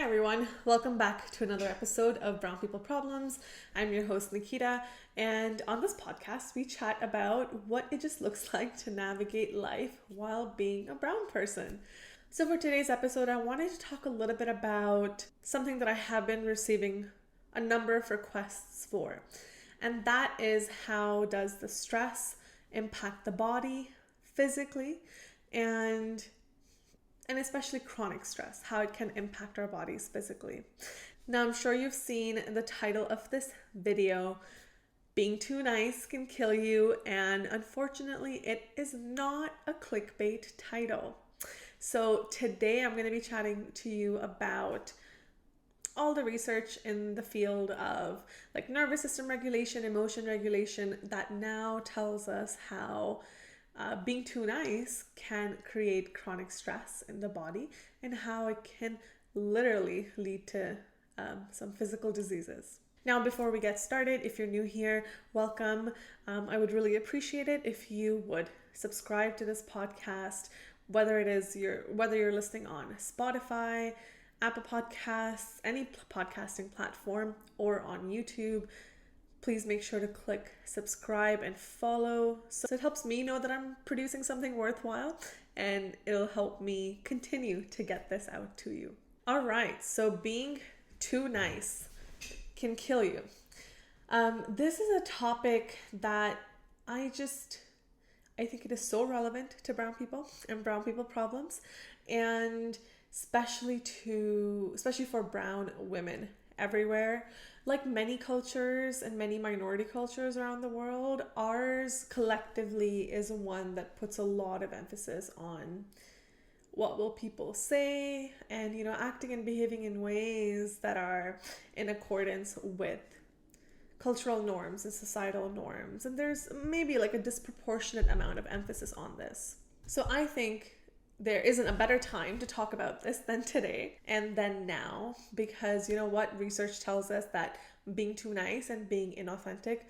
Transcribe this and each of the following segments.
Hi everyone, welcome back to another episode of Brown People Problems. I'm your host Nikita, and on this podcast we chat about what it just looks like to navigate life while being a brown person. So for today's episode, I wanted to talk a little bit about something that I have been receiving a number of requests for, and that is how does the stress impact the body physically and especially chronic stress, how it can impact our bodies physically. Now, I'm sure you've seen the title of this video, Being Too Nice Can Kill You, and unfortunately, it is not a clickbait title. So today I'm going to be chatting to you about all the research in the field of like nervous system regulation, emotion regulation that now tells us how being too nice can create chronic stress in the body and how it can literally lead to some physical diseases. Now, before we get started, if you're new here, welcome. I would really appreciate it if you would subscribe to this podcast, whether you're listening on Spotify, Apple Podcasts, any podcasting platform, or on YouTube. Please make sure to click subscribe and follow so it helps me know that I'm producing something worthwhile and it'll help me continue to get this out to you. All right, so being too nice can kill you. This is a topic that I think it is so relevant to brown people and brown people problems, and especially for brown women everywhere. Like many cultures and many minority cultures around the world, ours collectively is one that puts a lot of emphasis on what will people say and, acting and behaving in ways that are in accordance with cultural norms and societal norms. And there's maybe like a disproportionate amount of emphasis on this. So I think there isn't a better time to talk about this than today and then now, because research tells us that being too nice and being inauthentic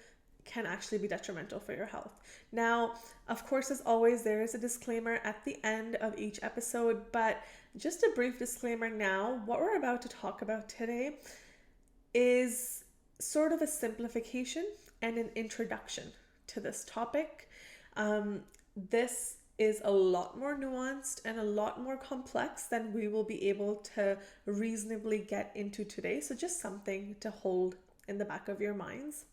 can actually be detrimental for your health. Now, of course, as always, there is a disclaimer at the end of each episode, but just a brief disclaimer now, what we're about to talk about today is sort of a simplification and an introduction to this topic. This is a lot more nuanced and a lot more complex than we will be able to reasonably get into today. So just something to hold in the back of your minds.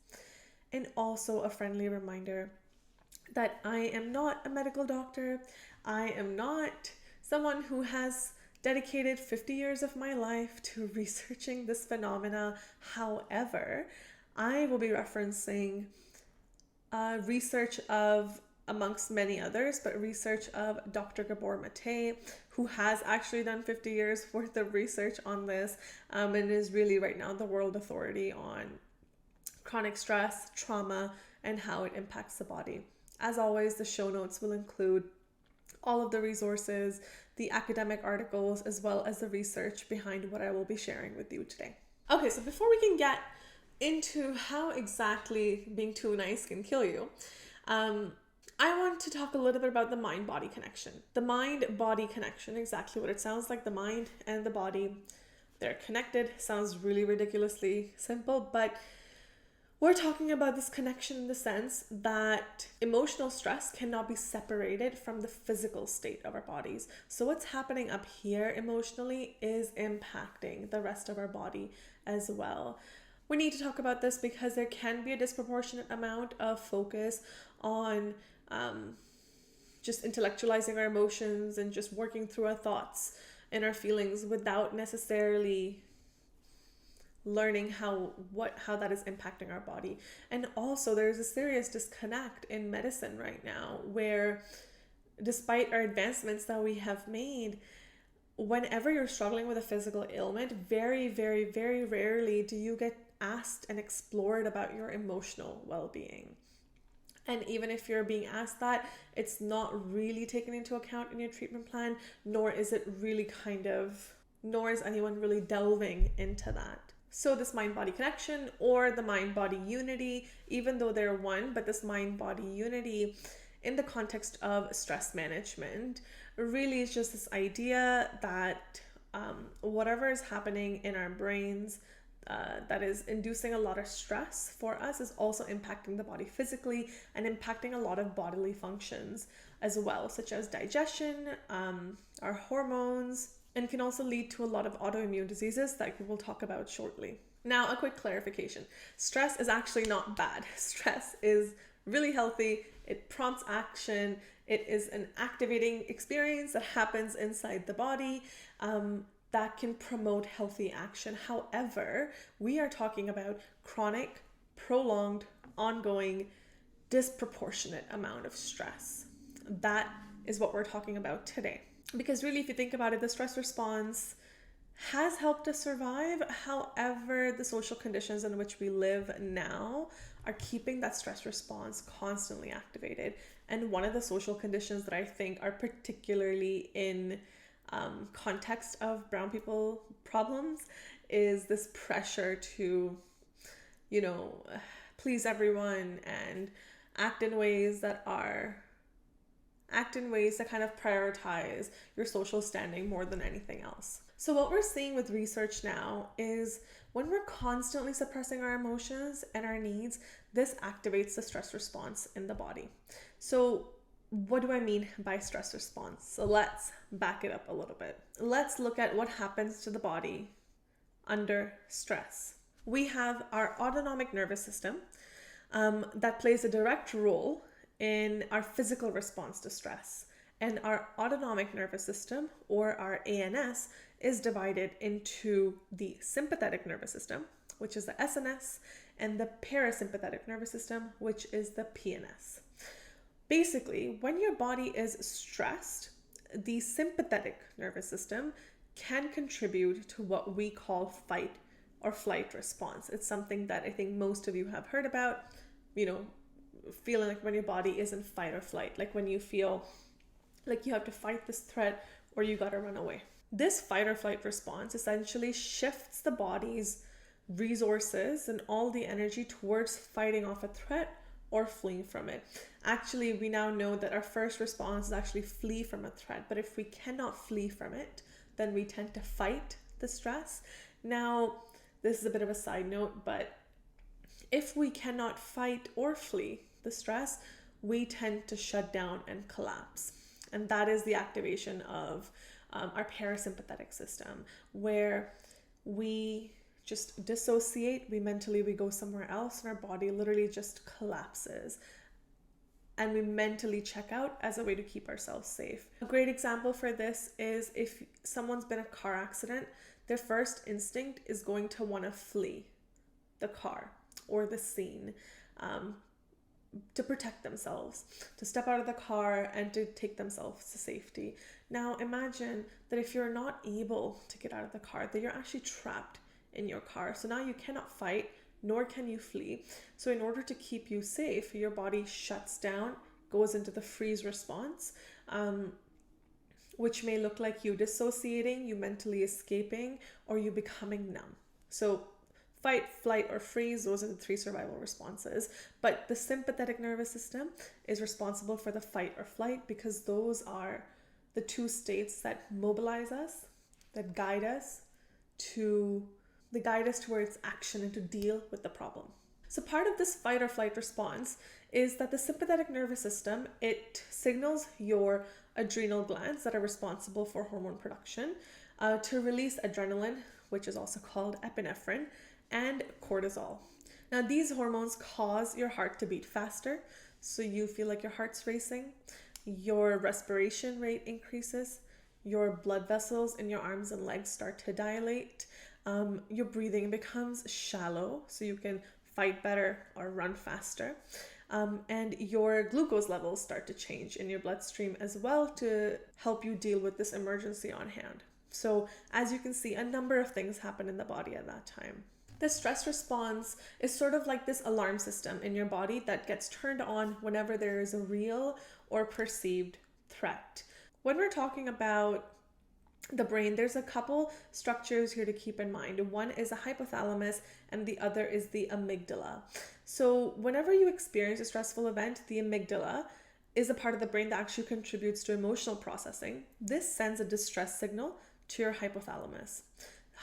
And also a friendly reminder that I am not a medical doctor. I am not someone who has dedicated 50 years of my life to researching this phenomena. However, I will be referencing research of, amongst many others, but research of Dr. Gabor Matè, who has actually done 50 years worth of research on this and is really right now the world authority on chronic stress, trauma, and how it impacts the body. As always, the show notes will include all of the resources, the academic articles, as well as the research behind what I will be sharing with you today. Okay, so before we can get into how exactly being too nice can kill you, I want to talk a little bit about the mind-body connection. The mind-body connection, exactly what it sounds like. The mind and the body, they're connected. Sounds really ridiculously simple, but we're talking about this connection in the sense that emotional stress cannot be separated from the physical state of our bodies. So what's happening up here emotionally is impacting the rest of our body as well. We need to talk about this because there can be a disproportionate amount of focus on just intellectualizing our emotions and just working through our thoughts and our feelings without necessarily learning how that is impacting our body. And also there's a serious disconnect in medicine right now where, despite our advancements that we have made, whenever you're struggling with a physical ailment, very, very, very rarely do you get asked and explored about your emotional well-being. And even if you're being asked that, it's not really taken into account in your treatment plan, nor is anyone really delving into that. So this mind-body connection, or the mind-body unity, even though they're one, but this mind-body unity in the context of stress management really is just this idea that whatever is happening in our brains that is inducing a lot of stress for us is also impacting the body physically and impacting a lot of bodily functions as well, such as digestion, our hormones, and can also lead to a lot of autoimmune diseases that we will talk about shortly. Now, a quick clarification. Stress is actually not bad. Stress is really healthy. It prompts action. It is an activating experience that happens inside the body that can promote healthy action. However, we are talking about chronic, prolonged, ongoing, disproportionate amount of stress. That is what we're talking about today. Because really, if you think about it, the stress response has helped us survive. However, the social conditions in which we live now are keeping that stress response constantly activated. And one of the social conditions that I think are particularly in context of brown people problems is this pressure to, please everyone and act in ways that kind of prioritize your social standing more than anything else. So what we're seeing with research now is when we're constantly suppressing our emotions and our needs, this activates the stress response in the body. So what do I mean by stress response? So let's back it up a little bit. Let's look at what happens to the body under stress. We have our autonomic nervous system that plays a direct role in our physical response to stress. And our autonomic nervous system, or our ANS, is divided into the sympathetic nervous system, which is the SNS, and the parasympathetic nervous system, which is the PNS. Basically, when your body is stressed, the sympathetic nervous system can contribute to what we call fight or flight response. It's something that I think most of you have heard about, feeling like when your body is in fight or flight, like when you feel like you have to fight this threat or you got to run away. This fight or flight response essentially shifts the body's resources and all the energy towards fighting off a threat or fleeing from it. Actually, we now know that our first response is actually flee from a threat, but if we cannot flee from it, then we tend to fight the stress. Now, this is a bit of a side note, but if we cannot fight or flee the stress, we tend to shut down and collapse. And that is the activation of our parasympathetic system, where we just dissociate, we go somewhere else, and our body literally just collapses. And we mentally check out as a way to keep ourselves safe. A great example for this is if someone's been in a car accident, their first instinct is going to want to flee the car or the scene, to protect themselves, to step out of the car and to take themselves to safety. Now imagine that if you're not able to get out of the car, that you're actually trapped in your car. So now you cannot fight, nor can you flee. So in order to keep you safe, your body shuts down, goes into the freeze response, which may look like you dissociating, you mentally escaping, or you becoming numb. So fight, flight, or freeze, those are the three survival responses. But the sympathetic nervous system is responsible for the fight or flight because those are the two states that mobilize us, that guide us towards action and to deal with the problem. So part of this fight or flight response is that the sympathetic nervous system, it signals your adrenal glands that are responsible for hormone production to release adrenaline, which is also called epinephrine, and cortisol. Now these hormones cause your heart to beat faster, so you feel like your heart's racing, your respiration rate increases, your blood vessels in your arms and legs start to dilate, your breathing becomes shallow, so you can fight better or run faster, and your glucose levels start to change in your bloodstream as well to help you deal with this emergency on hand. So as you can see, a number of things happen in the body at that time. The stress response is sort of like this alarm system in your body that gets turned on whenever there is a real or perceived threat. When we're talking about the brain, there's a couple structures here to keep in mind. One is a hypothalamus and the other is the amygdala. So whenever you experience a stressful event, the amygdala is a part of the brain that actually contributes to emotional processing. This sends a distress signal to your hypothalamus.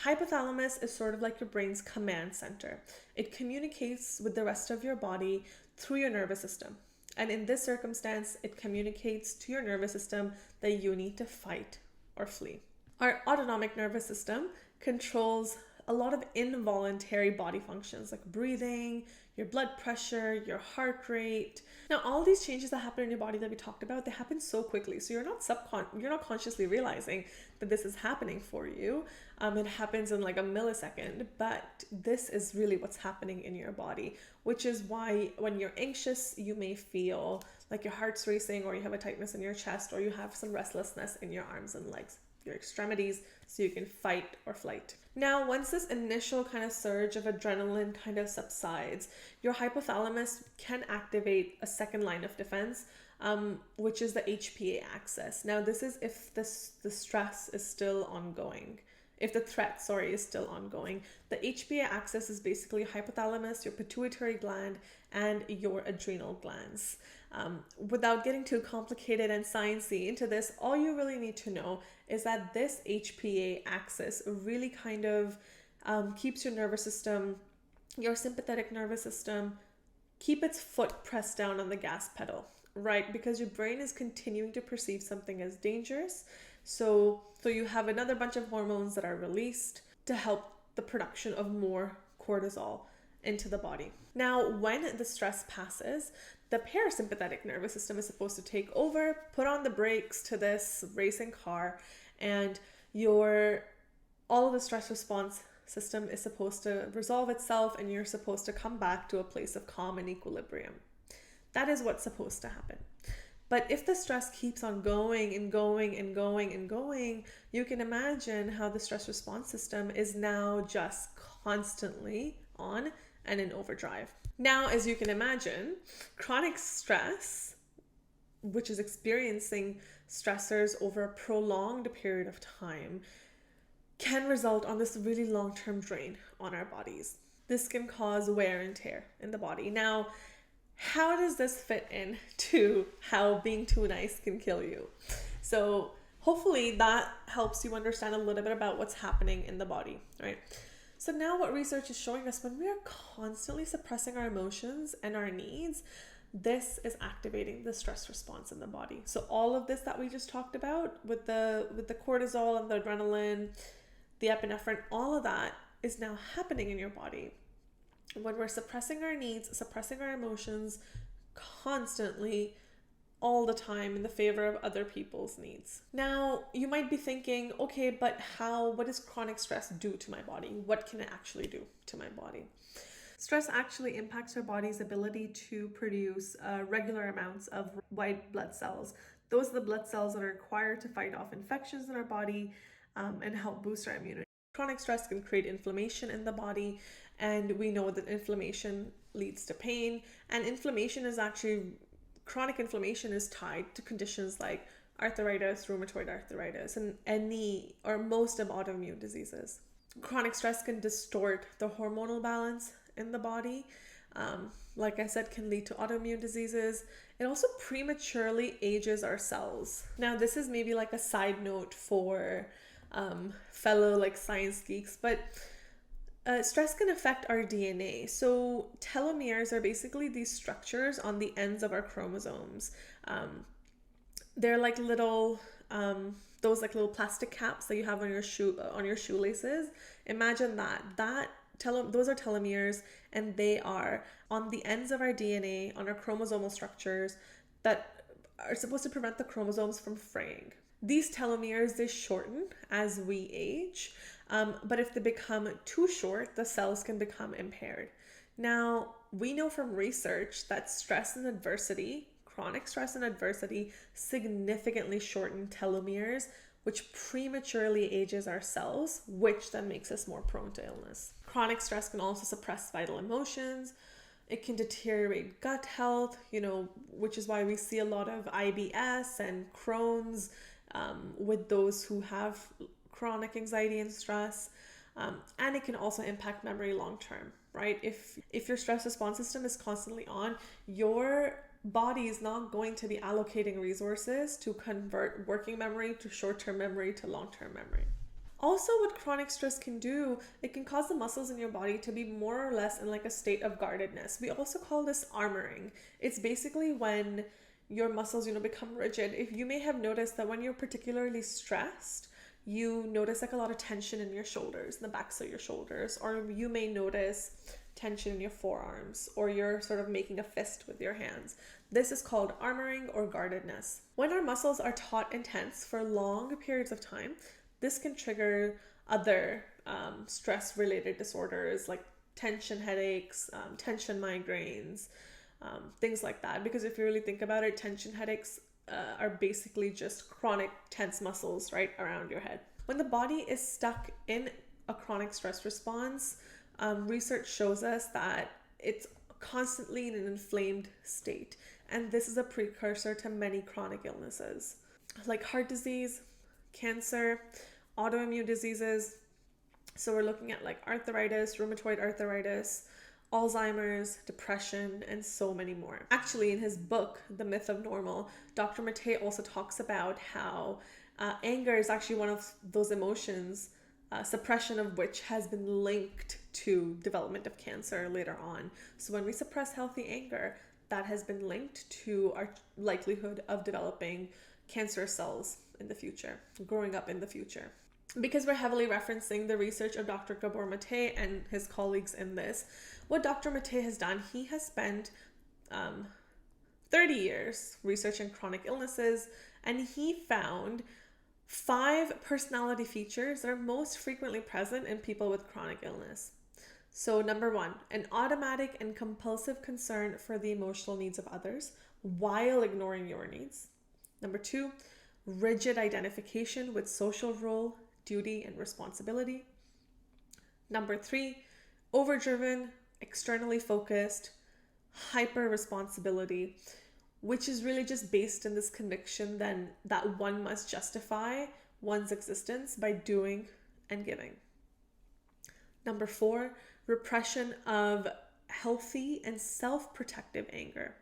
Hypothalamus is sort of like your brain's command center. It communicates with the rest of your body through your nervous system. And in this circumstance, it communicates to your nervous system that you need to fight or flee. Our autonomic nervous system controls a lot of involuntary body functions like breathing, your blood pressure, your heart rate. Now, all these changes that happen in your body that we talked about, they happen so quickly. So you're not consciously realizing that this is happening for you. It happens in like a millisecond, but this is really what's happening in your body, which is why when you're anxious, you may feel like your heart's racing, or you have a tightness in your chest, or you have some restlessness in your arms and legs, your extremities, so you can fight or flight. Now, once this initial kind of surge of adrenaline kind of subsides, your hypothalamus can activate a second line of defense, which is the HPA axis. Now, this is if the stress is still ongoing. If the threat, is still ongoing. The HPA axis is basically your hypothalamus, your pituitary gland, and your adrenal glands. Without getting too complicated and sciencey into this, all you really need to know is that this HPA axis really kind of keeps your nervous system, your sympathetic nervous system, keep its foot pressed down on the gas pedal, right? Because your brain is continuing to perceive something as dangerous. So you have another bunch of hormones that are released to help the production of more cortisol into the body. Now, when the stress passes, the parasympathetic nervous system is supposed to take over, put on the brakes to this racing car, and all of the stress response system is supposed to resolve itself, and you're supposed to come back to a place of calm and equilibrium. That is what's supposed to happen. But if the stress keeps on going and going and going and going, you can imagine how the stress response system is now just constantly on and in overdrive. Now, as you can imagine, chronic stress, which is experiencing stressors over a prolonged period of time, can result on this really long-term drain on our bodies. This can cause wear and tear in the body. Now, how does this fit in to how being too nice can kill you? So hopefully that helps you understand a little bit about what's happening in the body, right? So now what research is showing us, when we are constantly suppressing our emotions and our needs, this is activating the stress response in the body. So all of this that we just talked about with the cortisol and the adrenaline, the epinephrine, all of that is now happening in your body. When we're suppressing our needs, suppressing our emotions constantly, all the time, in the favor of other people's needs. Now, you might be thinking, okay, but what does chronic stress do to my body? What can it actually do to my body? Stress actually impacts our body's ability to produce regular amounts of white blood cells. Those are the blood cells that are required to fight off infections in our body and help boost our immunity. Chronic stress can create inflammation in the body, and we know that inflammation leads to pain, and chronic inflammation is tied to conditions like arthritis, rheumatoid arthritis, and any or most of autoimmune diseases. Chronic stress can distort the hormonal balance in the body. Like I said, can lead to autoimmune diseases. It also prematurely ages our cells. Now, this is maybe like a side note for fellow like science geeks, but stress can affect our DNA. So telomeres are basically these structures on the ends of our chromosomes. They're like little those like little plastic caps that you have on your shoelaces. Imagine that. Those are telomeres, and they are on the ends of our DNA, on our chromosomal structures that are supposed to prevent the chromosomes from fraying. These telomeres, they shorten as we age, but if they become too short, the cells can become impaired. Now, we know from research that stress and adversity, chronic stress and adversity, significantly shorten telomeres, which prematurely ages our cells, which then makes us more prone to illness. Chronic stress can also suppress vital emotions. It can deteriorate gut health, which is why we see a lot of IBS and Crohn's with those who have chronic anxiety and stress. And it can also impact memory long term, right? If your stress response system is constantly on, your body is not going to be allocating resources to convert working memory to short-term memory to long-term memory. Also, what chronic stress can do, it can cause the muscles in your body to be more or less in like a state of guardedness. We also call this armoring. It's basically when your muscles, become rigid. If you may have noticed that when you're particularly stressed, you notice like a lot of tension in your shoulders, in the backs of your shoulders, or you may notice tension in your forearms, or you're sort of making a fist with your hands. This is called armoring or guardedness. When our muscles are taut and tense for long periods of time, this can trigger other stress-related disorders like tension headaches, tension migraines, things like that. Because if you really think about it, tension headaches are basically just chronic tense muscles right around your head. When the body is stuck in a chronic stress response, research shows us that it's constantly in an inflamed state. And this is a precursor to many chronic illnesses like heart disease, cancer, autoimmune diseases. So we're looking at like arthritis, rheumatoid arthritis, Alzheimer's, depression, and so many more. Actually, in his book, The Myth of Normal, Dr. Matè also talks about how anger is actually one of those emotions, suppression of which has been linked to development of cancer later on. So when we suppress healthy anger, that has been linked to our likelihood of developing cancer cells in the future, growing up in the future. Because we're heavily referencing the research of Dr. Gabor Matè and his colleagues in this, what Dr. Matè has done, he has spent 30 years researching chronic illnesses, and he found 5 personality features that are most frequently present in people with chronic illness. So number 1, an automatic and compulsive concern for the emotional needs of others while ignoring your needs. Number 2, rigid identification with social role, duty, and responsibility. Number 3, overdriven, externally focused, hyper responsibility, which is really just based in this conviction then that one must justify one's existence by doing and giving. Number 4, repression of healthy and self-protective anger.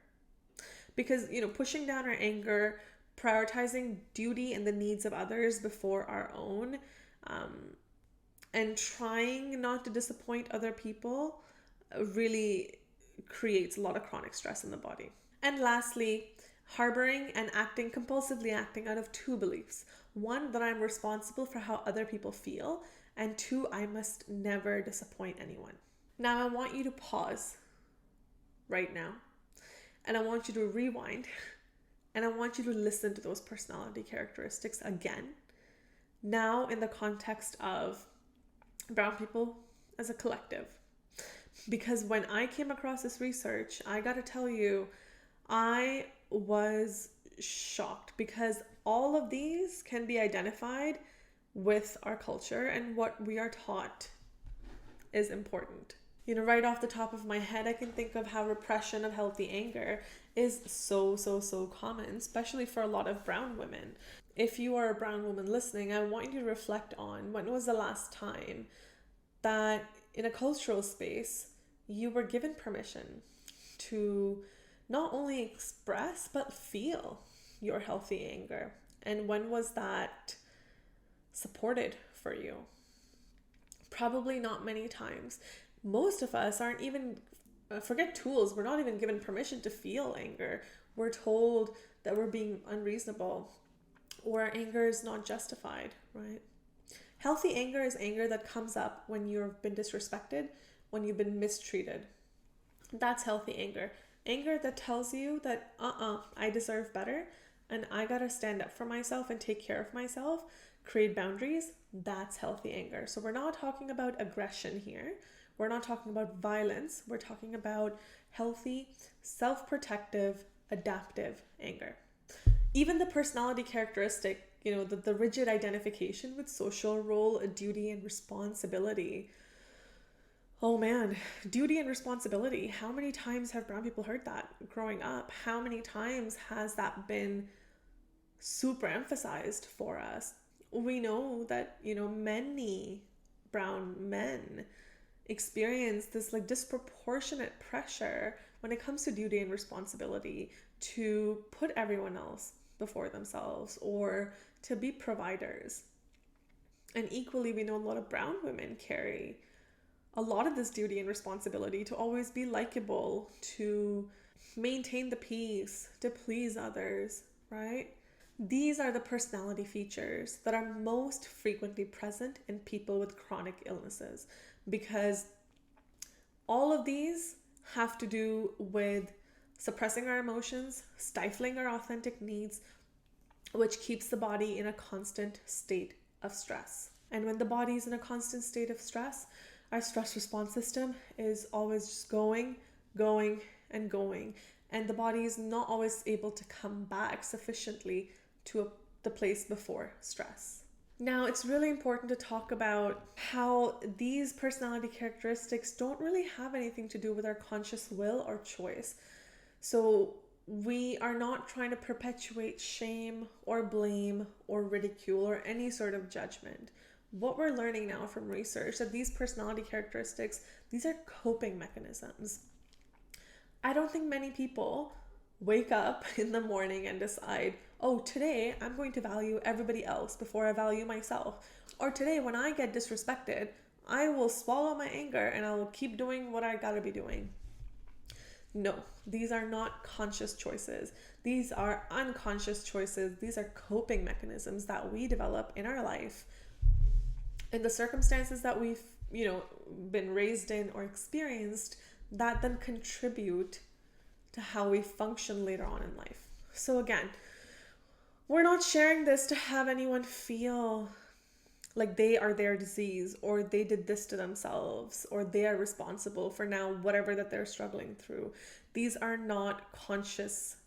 Because, pushing down our anger, prioritizing duty and the needs of others before our own, and trying not to disappoint other people really creates a lot of chronic stress in the body. And lastly, harboring and compulsively acting out of 2 beliefs. 1, that I'm responsible for how other people feel, and 2, I must never disappoint anyone. Now I want you to pause right now, and I want you to rewind, and I want you to listen to those personality characteristics again, now in the context of brown people as a collective. Because when I came across this research, I gotta tell you, I was shocked because all of these can be identified with our culture and what we are taught is important. Right off the top of my head, I can think of how repression of healthy anger is so common, especially for a lot of brown women. If you are a brown woman listening, I want you to reflect on when was the last time that in a cultural space you were given permission to not only express but feel your healthy anger, and when was that supported for you? Probably not many times. Most of us aren't even, forget tools, we're not even given permission to feel anger. We're told that we're being unreasonable or our anger is not justified, right? Healthy anger is anger that comes up when you've been disrespected, when you've been mistreated. That's healthy anger. Anger that tells you that, I deserve better and I gotta stand up for myself and take care of myself, create boundaries. That's healthy anger. So we're not talking about aggression here. We're not talking about violence. We're talking about healthy, self-protective, adaptive anger. Even the personality characteristic, the rigid identification with social role, duty, and responsibility. Oh man, duty and responsibility. How many times have brown people heard that growing up? How many times has that been super emphasized for us? We know that, many brown men experience this like disproportionate pressure when it comes to duty and responsibility to put everyone else before themselves or to be providers. And equally, we know a lot of brown women carry a lot of this duty and responsibility to always be likable, to maintain the peace, to please others, right? These are the personality features that are most frequently present in people with chronic illnesses, because all of these have to do with suppressing our emotions, stifling our authentic needs, which keeps the body in a constant state of stress. And when the body is in a constant state of stress, our stress response system is always just going, and going. And the body is not always able to come back sufficiently to the place before stress. Now, it's really important to talk about how these personality characteristics don't really have anything to do with our conscious will or choice. So we are not trying to perpetuate shame or blame or ridicule or any sort of judgment. What we're learning now from research that these personality characteristics, these are coping mechanisms. I don't think many people wake up in the morning and decide, oh, today I'm going to value everybody else before I value myself. Or today when I get disrespected, I will swallow my anger and I will keep doing what I gotta be doing. No, these are not conscious choices. These are unconscious choices. These are coping mechanisms that we develop in our life, in the circumstances that we've, been raised in or experienced, that then contribute to how we function later on in life. So again, we're not sharing this to have anyone feel like they are their disease, or they did this to themselves, or they are responsible for now whatever that they're struggling through. These are not conscious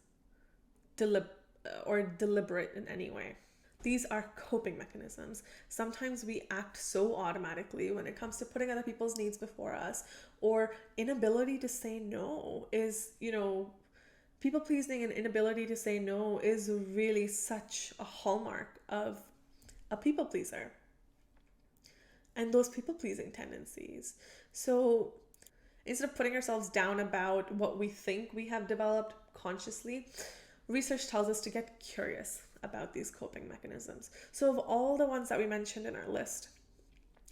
or deliberate in any way. These are coping mechanisms. Sometimes we act so automatically when it comes to putting other people's needs before us, or inability to say no is, people pleasing and inability to say no is really such a hallmark of a people pleaser and those people pleasing tendencies. So instead of putting ourselves down about what we think we have developed consciously, research tells us to get curious about these coping mechanisms. So of all the ones that we mentioned in our list,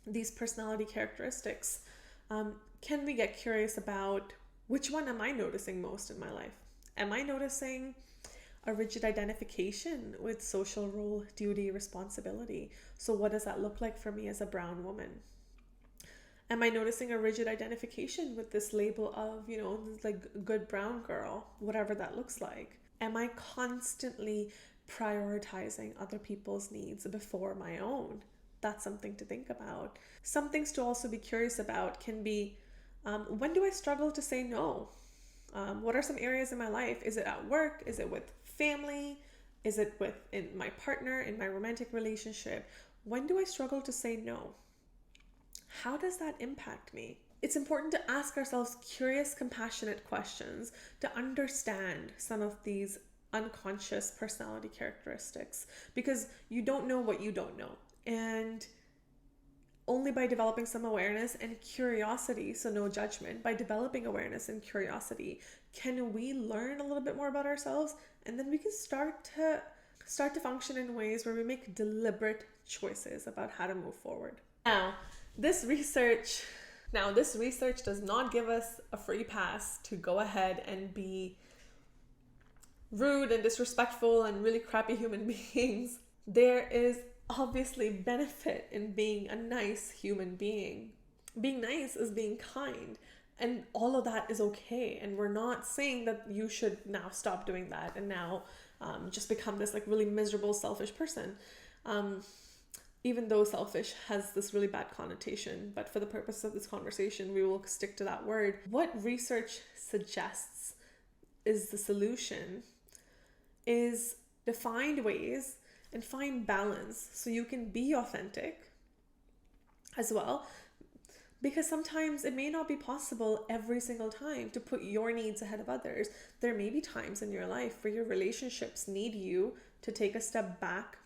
these personality characteristics, can we get curious about which one am I noticing most in my life? Am I noticing a rigid identification with social role, duty, responsibility? So what does that look like for me as a brown woman? Am I noticing a rigid identification with this label of, like good brown girl, whatever that looks like? Am I constantly prioritizing other people's needs before my own? That's something to think about. Some things to also be curious about can be, when do I struggle to say no? What are some areas in my life? Is it at work? Is it with family? Is it in my partner, in my romantic relationship? When do I struggle to say no? How does that impact me? It's important to ask ourselves curious, compassionate questions to understand some of these unconscious personality characteristics, because you don't know what you don't know. And only by developing some awareness and curiosity, so no judgment, by developing awareness and curiosity, can we learn a little bit more about ourselves, and then we can start to function in ways where we make deliberate choices about how to move forward. Now, this research does not give us a free pass to go ahead and be rude and disrespectful and really crappy human beings. There is obviously benefit in being a nice human being. Being nice is being kind, and all of that is okay. And we're not saying that you should now stop doing that and now just become this like really miserable, selfish person. Even though selfish has this really bad connotation, but for the purpose of this conversation, we will stick to that word. What research suggests is the solution is to find ways and find balance so you can be authentic as well, because sometimes it may not be possible every single time to put your needs ahead of others. There may be times in your life where your relationships need you to take a step back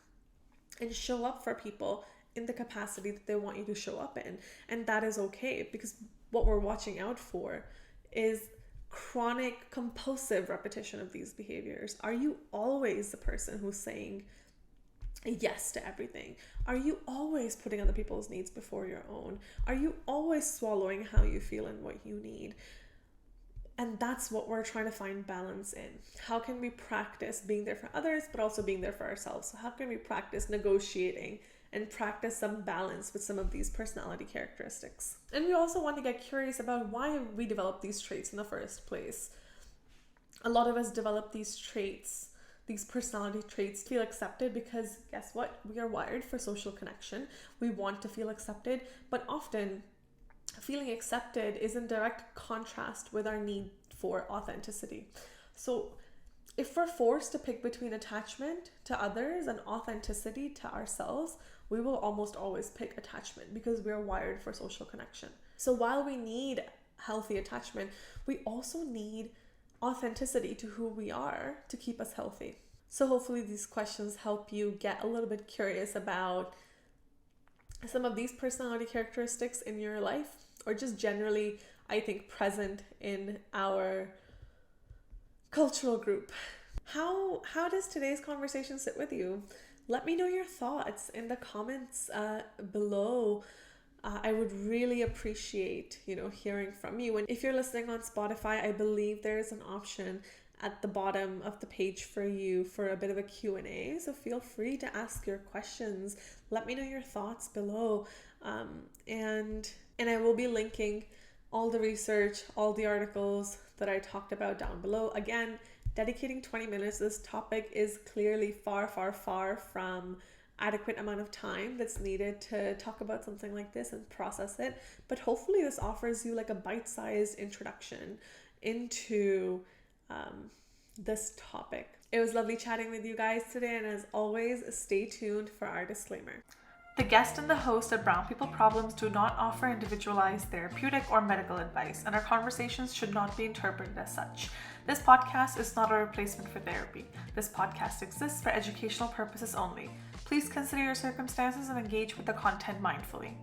and show up for people in the capacity that they want you to show up in. And that is okay, because what we're watching out for is chronic, compulsive repetition of these behaviors. Are you always the person who's saying, a yes to everything? Are you always putting other people's needs before your own? Are you always swallowing how you feel and what you need? And that's what we're trying to find balance in. How can we practice being there for others, but also being there for ourselves? So how can we practice negotiating and practice some balance with some of these personality characteristics? And we also want to get curious about why we developed these traits in the first place. A lot of us develop these traits, these personality traits, to feel accepted, because guess what? We are wired for social connection. We want to feel accepted, but often feeling accepted is in direct contrast with our need for authenticity. So if we're forced to pick between attachment to others and authenticity to ourselves, we will almost always pick attachment because we're wired for social connection. So while we need healthy attachment, we also need authenticity to who we are to keep us healthy. So hopefully these questions help you get a little bit curious about some of these personality characteristics in your life, or just generally, I think, present in our cultural group. How does today's conversation sit with you? Let me know your thoughts in the comments below. I would really appreciate, hearing from you. And if you're listening on Spotify, I believe there's an option at the bottom of the page for you for a bit of a Q&A. So feel free to ask your questions. Let me know your thoughts below. And I will be linking all the research, all the articles that I talked about down below. Again, dedicating 20 minutes to this topic is clearly far, far, far from adequate amount of time that's needed to talk about something like this and process it. But hopefully this offers you like a bite-sized introduction into this topic. It was lovely chatting with you guys today, and as always, stay tuned for our disclaimer. The guest and the host of Brown People Problems do not offer individualized therapeutic or medical advice, and our conversations should not be interpreted as such. This podcast is not a replacement for therapy. This podcast exists for educational purposes only. Please consider your circumstances and engage with the content mindfully.